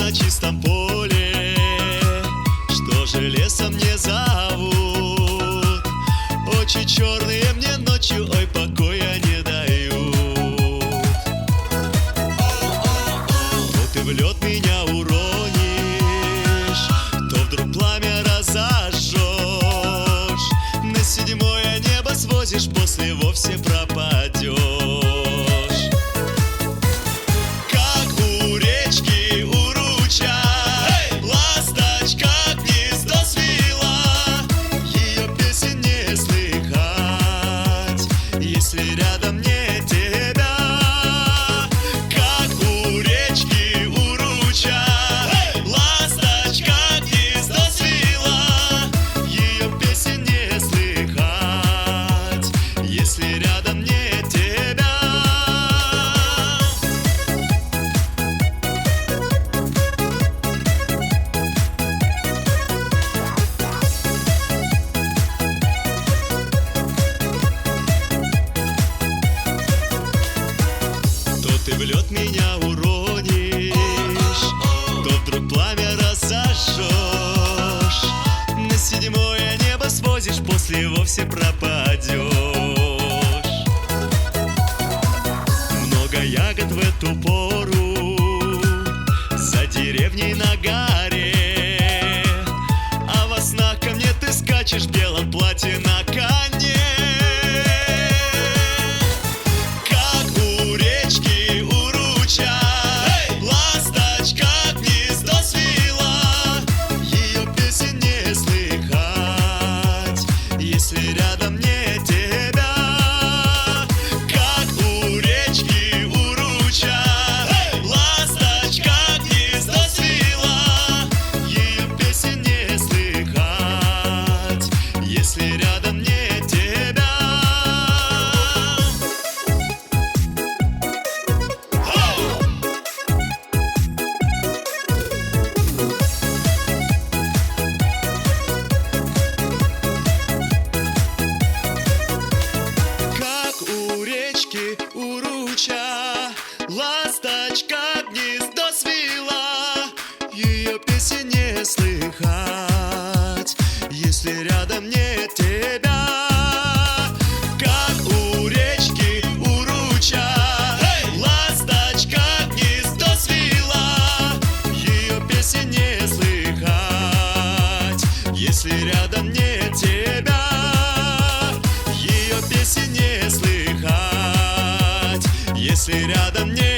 на чистом поле, что же лесом не зовут. Очи черные мне ночью, ой, покоя не дают. То ты в лед меня уронишь, то вдруг пламя разожжешь, на седьмое небо свозишь, после вовсе пропадешь. Если рядом нет тебя, как у речки Уруча, ласточка гнездо свила, ее песен не слыхать, если рядом нет тебя. Ты в лед меня уронишь, то вдруг пламя разожжешь, на седьмое небо свозишь, после вовсе пропадешь. Много ягод в эту пору за деревней на горе, а во снах ко мне ты скачешь в белом платье на коне. Если рядом нет тебя, как у речки Уруча, ласточка гнездо свила, ее песен не слыхать, если рядом нет тебя. Уруча, ласточка гнездо свила, ее песен не слыхать, если рядом нет тебя. Как у речки Уруча, ласточка гнездо свила, ее песен не слыхать, если рядом нет тебя. Ее песен не слыхать, если рядом нет.